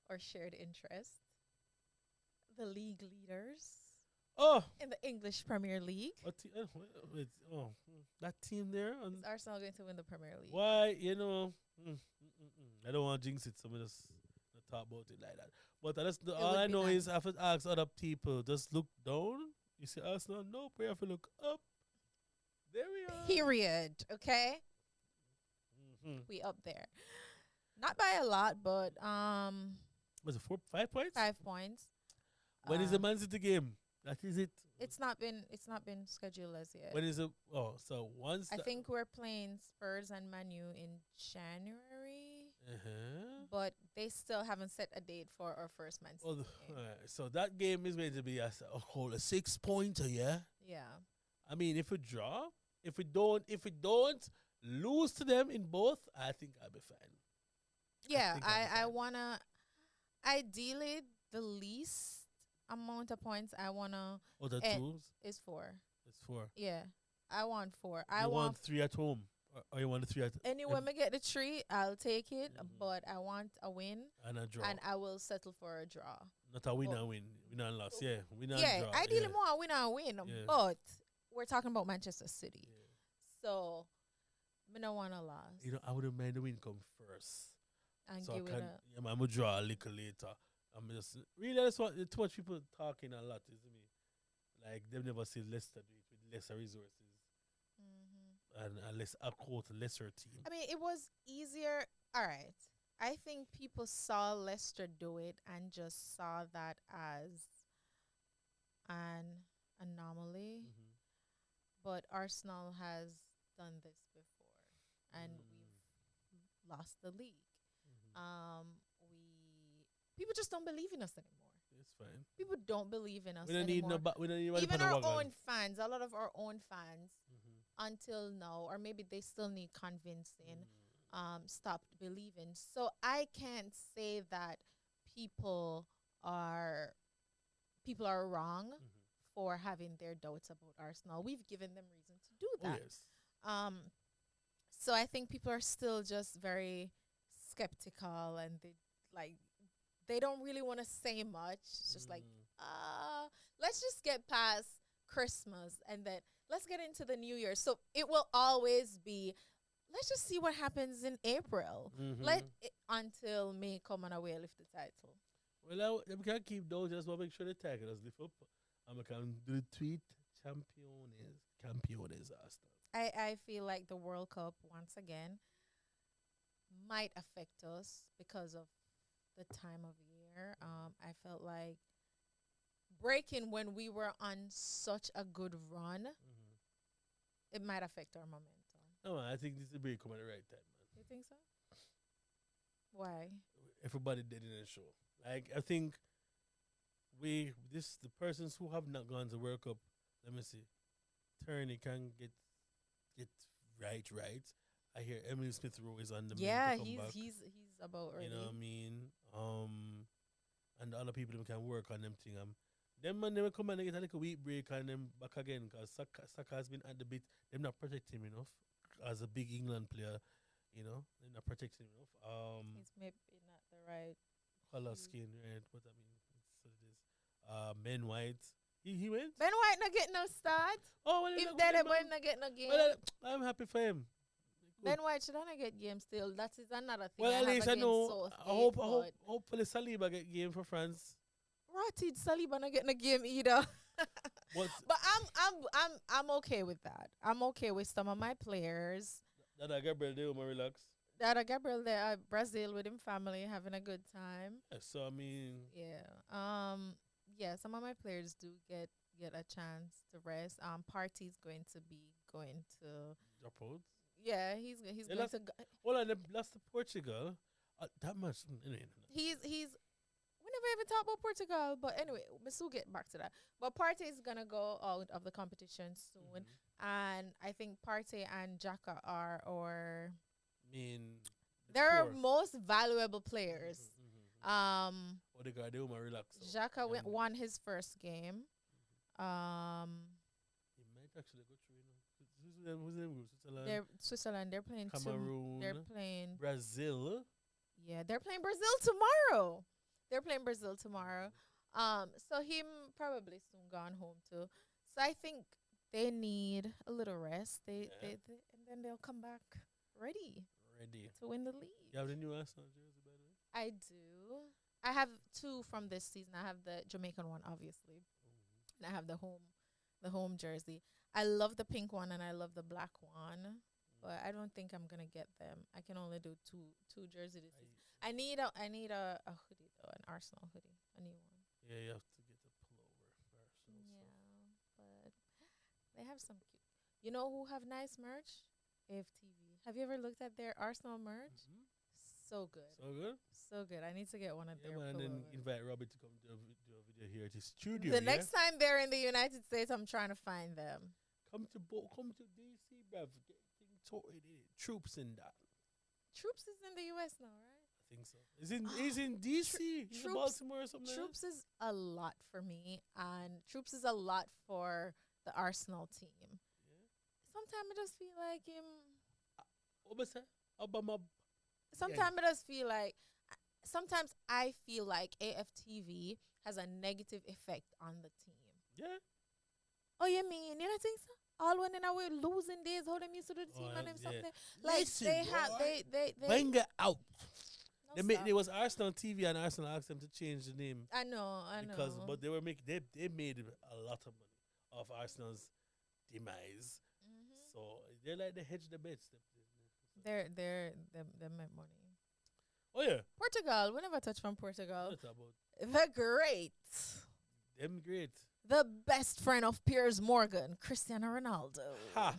or shared interest. The league leaders Oh, in the English Premier League. That team there. And Is Arsenal going to win the Premier League? why, I don't want to jinx it, so I just not talk about it like that. But all would I be know nice. is I have to ask other people, just look down. You see Arsenal? No, we have to look up. There we are. Period. Okay, Mhm. we up there. Not by a lot, but Was it 5 points? 5 points. When is the Man City game? That is it. It's not been scheduled as yet. When is it? Oh, so once. I think we're playing Spurs and Man U in January, Uh-huh. but they still haven't set a date for our first Man City Oh, game. so that game is going to be a 6-pointer, yeah. Yeah. I mean, if we draw, if we don't lose to them in both, I think I'll be fine. Yeah, think I'll be I fine. wanna ideally the least amount of points I wanna Or the Eh, twos, is 4. it's 4. Yeah. I want 4. You want 3 at home, or you want 3 at anyway, me get the 3, I'll take it, Mhm. but I want a win and a draw, and I will settle for a draw. not a win Oh. and win, win and loss. Yeah, win and Yeah, draw. ideally yeah. more a win and a win, Yeah. but we're talking about Manchester City. Yeah. So me don't want to lose I wouldn't mind the win come first. and So give I it can, a I'm gonna draw a little later. I'm just really I just want too much people talking a lot, isn't me? Like they've never seen Leicester do it with lesser resources and less a quote lesser team. I mean, it was easier. All right. I think people saw Leicester do it and just saw that as an anomaly. Mhm. But Arsenal has done this before, and we've lost the league. Mhm. We people just don't believe in us anymore. It's fine. People don't believe in us We don't need anymore. we don't need nobody Even on the our wagon. own fans, a lot of our own fans, Mm-hmm. until now, or maybe they still need convincing, Mm. stopped believing. So I can't say that people are people are wrong Mm-hmm. for having their doubts about Arsenal. We've given them reason to do Oh that. yes. Um, so I think people are still just very skeptical, and like they don't really want to say much. It's just like, Mm. let's just get past Christmas and then let's get into the New Year. So it will always be, let's just see what happens in April. Mm-hmm. Let it, until May come and away lift the title. Well, we can't keep those. Just want to make sure they tag us lift up. And we can do the tweet. Campeones Arsenal. I feel like the World Cup once again might affect us because of the time of year. I felt like breaking when we were on such a good run, Mm-hmm. it might affect our momentum. No, man, I think this is a break coming at the right time, man. You think so? Why? Everybody did in the show. Like I think the persons who have not gone to World Cup, let me see. Turney can get right. I hear Emily Smith Rowe is on the Yeah, mend to come back. he's about ready. You know what I mean? And the other people them can work on them thing. Them man they will come and they get a little week break and them back again because Saka has been at the bit. Them not protect him enough as a big England player. You know, they not protect him enough. He's maybe not the right Color hue. skin, right? What I mean, it's what it is. Ben White, he went. Ben White not get no start. Oh well, If look they're good, the boy man. not get no game. Well, I'm happy for him. Ben White should not get game still. That is another thing. Well, I at have least I against know. Southgate, but Hopefully Saliba get game for France. Rotted Saliba not getting a game either. What But I'm okay with that. I'm okay with some of my players. that I Gabriel do more relax. That are Gabriel there at Brazil with him family having a good time. So I mean, Yeah. Yeah, some of my players do get a chance to rest. Party's going to be going to drop out. yeah, he's They going lost- to go, Well, and they lost to Portugal. That much. Anyway, he's we never even talked about Portugal, but anyway, we still get back to that. But Partey is gonna go out of the competition soon, and I think Partey and Xhaka are or I mean, they're our most valuable players. What they gotta do, man, relax. So. Xhaka Yeah, won his first game. He might actually go through. You know, who's them? Switzerland, They're Switzerland. They're playing Cameroon, they're playing. Brazil. Yeah, they're playing Brazil tomorrow. They're playing Brazil tomorrow. So him probably soon gone home too. So I think they need a little rest. They and then they'll come back ready Ready. to win the league. You have the new Arsenal jersey, by the way. I do. I have two from this season. I have the Jamaican one, obviously, and I have the home jersey. I love the pink one and I love the black one, but I don't think I'm gonna get them. I can only do two jersey this season. I need a hoodie though, an Arsenal hoodie, a new one. Yeah, you have to get a pullover for Arsenal. Yeah, but they have some cute. You know who have nice merch? AFTV. Have you ever looked at their Arsenal merch? Mm-hmm. So good. So good. So good. I need to get one of Yeah, their man, and then pullovers. invite Robbie to come do a video here at his studio. The yeah? next time they're in the United States, I'm trying to find them. Come to DC, bruv. Get things sorted. Troops in that. Troops is in the U.S. now, right? I think so. He's in DC. He's in Troops- Baltimore or something. Troops is a lot for me, and Troops is a lot for the Arsenal team. Yeah. Sometimes I just feel like him. What was that? Obama. Sometimes I just feel like. Sometimes I feel like AFTV has a negative effect on the team. Yeah. Oh, you mean you don't think so? All when in our losing days, how them used to do the team and them yeah. something. Like Listen, they have boy. they Wenger out. no, They stop. was Arsenal TV and Arsenal asked them to change the name I know. because but they were making they made a lot of money off Arsenal's demise. Mhm. So they're like they hedge the bets. They make money. Oh yeah. Portugal, we never touch from Portugal. What about The great, them great. the best friend of Piers Morgan, Cristiano Ronaldo. Ha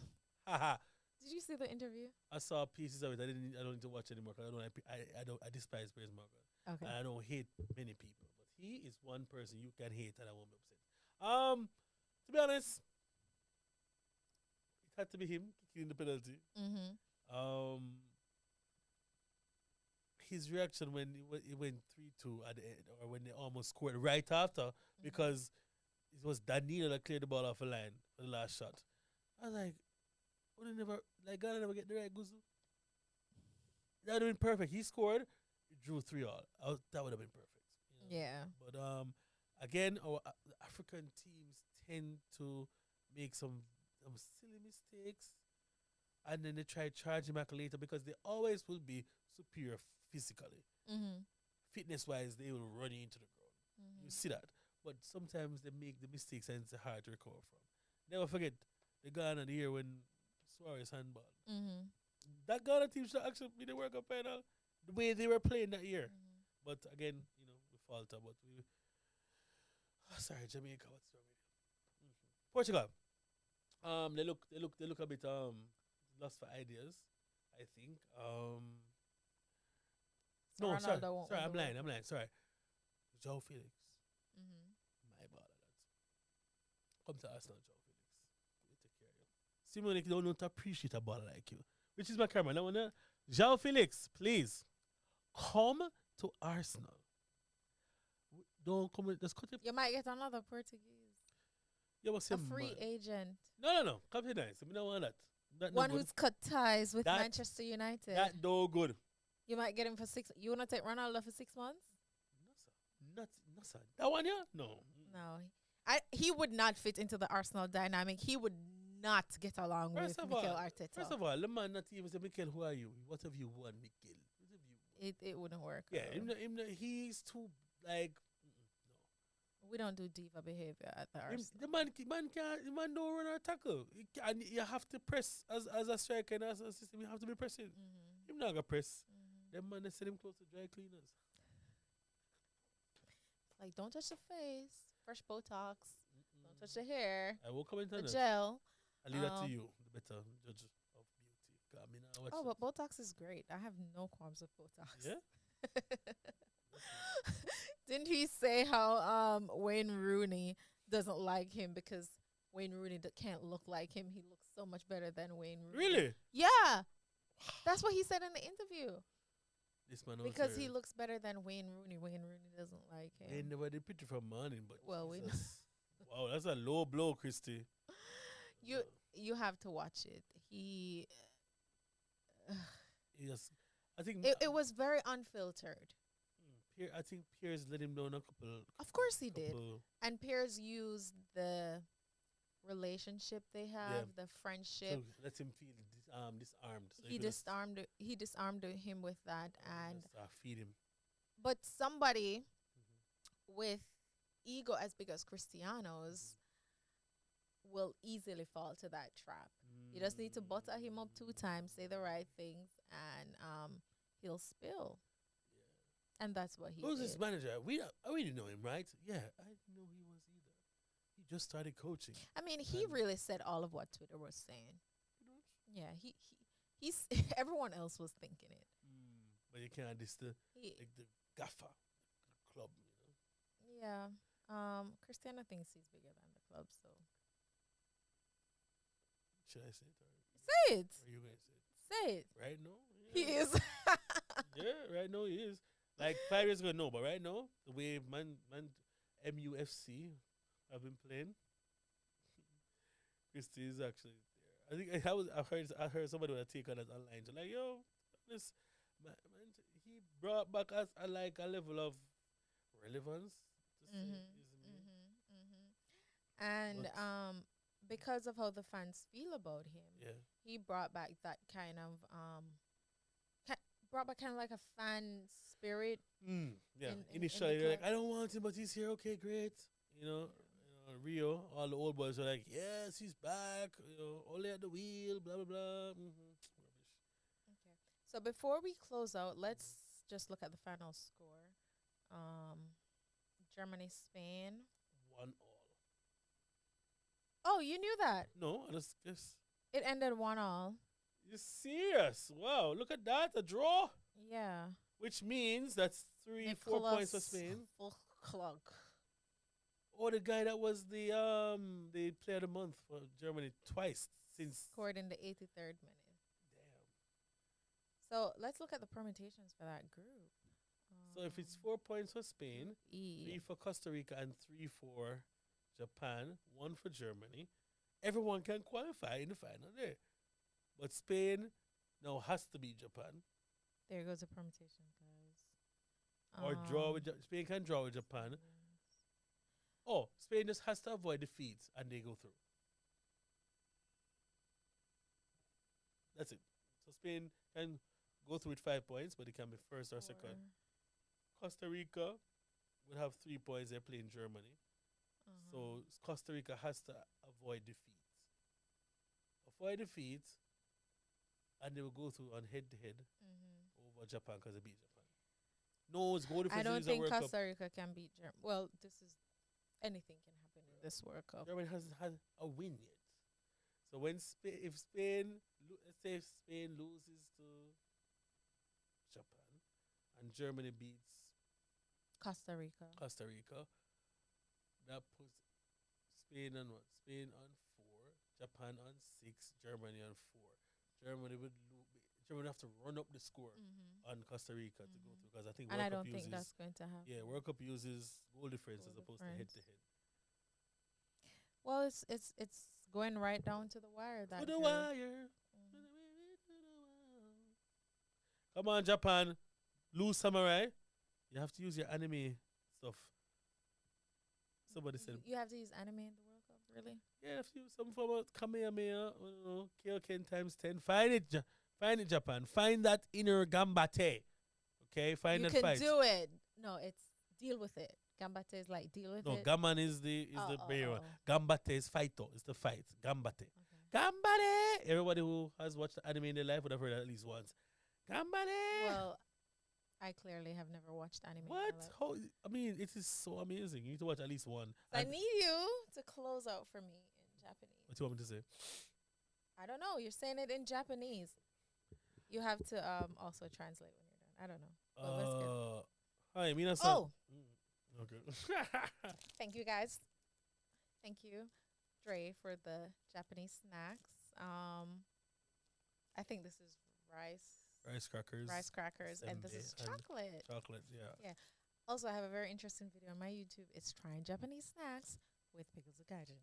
ha. Did you see the interview? I saw pieces of it. I don't need to watch anymore because I despise Piers Morgan. Okay. And I don't hate many people, but he is one person you can hate and I won't be upset. To be honest, it had to be him kicking the penalty. Mm-hmm. Um, his reaction when it went 3-2 at the end, or when they almost scored right after, because it was Danilo that cleared the ball off the line for the last shot. I was like, would have never like Ghana never get the right Guzu? That would have been perfect. He scored, it drew 3-all. That would have been perfect. You know? Yeah. But again, our the African teams tend to make some silly mistakes, and then they try charging back later because they always will be superior physically. Mm-hmm. Fitness wise, they will run you into the ground. You see that. But sometimes they make the mistakes and it's hard to recover from. Never forget the Ghana the year when Suarez handball. Mm-hmm. That Ghana team should actually be the World Cup final. The way they were playing that year. Mm-hmm. But again, we falter. But we sorry, Jamaica, what's wrong with you? Portugal. They look a bit lost for ideas, I think. So No, sorry, Ronaldo won't sorry, win I'm the lying, World Sorry. Joe Felix. Mm-hmm. My bad, lads. Come to Arsenal, Joe Felix. We take care of you. Simone don't know to appreciate a baller like you. Which is my camera. Now, Joe Felix, please come to Arsenal. Don't come with just cut it. You might get another Portuguese. Yeah, what's A him, free man? agent. No. Come here, nice. I don't want that. That One no good. who's cut ties with That- Manchester United. That no good. You might get him for 6. You want to take Ronaldo for 6 months? No, sir. That one, yeah? No. No. He would not fit into the Arsenal dynamic. He would not get along with Mikel Arteta. First of all, the man not even say, Mikel, who are you? What have you won, Mikel? What have you won? It wouldn't work. Yeah, he's too, like, no. We don't do diva behavior at the Arsenal. The man don't run or tackle. And you have to press as a striker and as a system. You have to be pressing. Mm-hmm. Him not gonna press. Mm-hmm. Them man they send him close to dry cleaners. Like, don't touch the face. Fresh Botox. Don't touch the hair. I will comment The on that. gel. I leave that to you, the better judge of beauty. 'Cause I mean, I watch Oh, that. but Botox is great. I have no qualms with Botox. Yeah. Didn't he say how Wayne Rooney doesn't like him because Wayne Rooney can't look like him? He looks so much better than Wayne Rooney. Really? Yeah. That's what he said in the interview. This man Because he looks better than Wayne Rooney. Wayne Rooney doesn't like They him. never did picture from morning, but Well, we know. Jesus. Wow, that's a low blow, Christy. You have to watch it. He just, I think It was very unfiltered. I think Piers let him down a couple. Of course he did. couple- And Piers used the relationship they have, the friendship. So let him feel disarmed. So He disarmed him with that, and feed him. but somebody with ego as big as Cristiano's will easily fall to that trap. You just need to butter him up 2 times, say the right things, and he'll spill. And that's what he Who's did. this manager? I really know him, right? Yeah, I didn't know he was either. He just started coaching. I mean, he And- really said all of what Twitter was saying. Yeah, he's everyone else was thinking it. But you can't diss the He, the gaffer club, yeah. Cristiano thinks he's bigger than the club, so Should I say it? say it. Or are you going to say it? Say it. Right now? He Yeah. is. Yeah, right now he is. Like 5 years ago, no, but right now, the way MUFC have been playing, Christy is actually there. I think I heard somebody with a take on it online. So like, yo, this man, he brought back us a level of relevance. To say, And But- because of how the fans feel about him, Yeah. he brought back that kind of brought back kind of like a fan spirit. Yeah. in the Initially, they're like, club. I don't want him, but he's here. Okay, great. Rio, all the old boys were like, yes, he's back. Only at the wheel, blah, blah, blah. Rubbish. So before we close out, let's just look at the final score. Germany, Spain. 1-1. Oh, you knew that. No, I just guess. It ended 1-1. You're serious? Wow, look at that. A draw. Yeah. Which means that's 3-4 points for Spain. clock. Oh, the guy that was the player of the month for Germany twice since. Scored in the 83rd minute. Damn. So let's look at the permutations for that group. So if it's 4 points for Spain, Group E. 3 for Costa Rica, and 3 for Japan, 1 for Germany, everyone can qualify in the final there. But Spain now has to beat Japan. There goes the permutation, guys. Or draw with Spain can draw with Japan. Oh, Spain just has to avoid defeats and they go through. That's it. So Spain can go through with 5 points, but it can be first or second. Costa Rica will have 3 points. They're playing Germany. So Costa Rica has to avoid defeats. Avoid defeats, and they will go through on head-to-head over Japan because they beat Japan. No, it's goal difference. I don't think World Costa Cup. Rica can beat Germany. Well, anything can happen in this World Cup. Germany hasn't had a win yet. So when if Spain, let's say if Spain loses to Japan and Germany beats Costa Rica. That puts Spain on what? Spain on 4, Japan on 6, Germany on 4. Germany would have to run up the score on Costa Rica to go through because I think And World I Cup don't think uses that's going to happen. yeah World Cup uses goal difference Goal as opposed difference. to head. Well, it's going right down to the wire. That To the group. wire. Come on, Japan. Lose Samurai. You have to use your anime stuff. Somebody said, You have to use anime in the World Cup, really? yeah, you have to use some form of Kamehameha. Kyoken times 10. Find it, find it, Japan. Find that inner Gambate. Okay, find You that fight. can do it. No, it's deal with it. Gambate is like deal with No, it. Gaman is the bear one. Gambate is fighter. It's the fight. Gambate. Okay. Gambate. Everybody who has watched anime in their life would have heard it at least once. Gambate. Well, I clearly have never watched anime. in my What? life. How? I mean, it is so amazing. You need to watch at least one. So I And need you to close out for me in Japanese. what you want me to say? I don't know. You're saying it in Japanese. You have to also translate when you're done. I don't know. Well, let's get- Hi, minasan. Oh, Okay. thank you guys. Thank you, Dre, for the Japanese snacks. I think this is Rice crackers. and this is Sembe and chocolate. chocolate. Yeah. Also, I have a very interesting video on my YouTube. It's trying Japanese snacks with pickles of gaijin.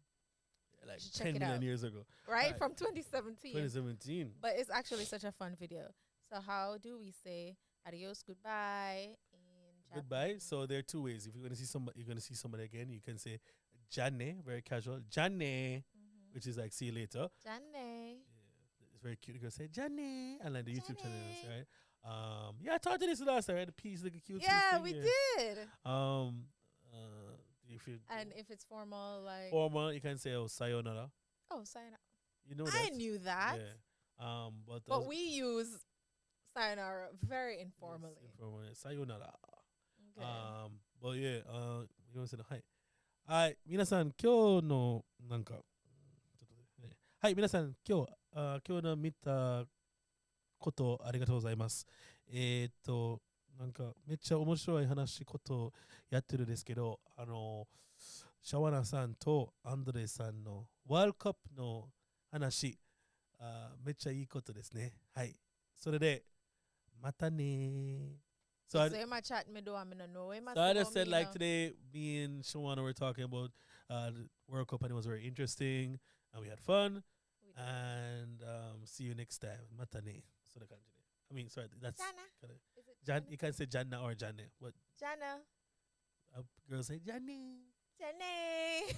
Like should check 10 it million out. years ago. Right? Right. From 2017. 2017. But it's actually such a fun video. So how do we say adios, goodbye in Goodbye. Japanese? So there are 2 ways. If you're gonna see somebody again, you can say Janne, very casual. Janne, which is like see you later. Janne. Yeah, it's very cute. You can say Janne, and like the YouTube channel, Janne. right? Yeah, I talked to this last time. Right? The piece, like a cute. Yeah, piece we thing, did. If you And if it's formal, like formal, you can say sayonara. sayonara. You know I that. knew that. Yeah. But But we use sayonara very informally. informal. Sayonara. Okay. But yeah, you want to say the hi. はい、皆さん、今日の、なんか、ちょっとねはい、皆さん、今日の見たことありがとうございます。なんか、めっちゃ面白い話ことやってるんですけど、シャワナさんとアンドレさんのワールドカップの話、めっちゃいいことですね。はい。それで、またね。So I just said like today, me and Shawana were talking about the World Cup and it was very interesting and we had fun. And see you next time. Matane. So the kanji. I mean, sorry, that's Jana. kinda, Is it Jan. You can say Janna or Janne. What Jana. girls say Janne. Jane.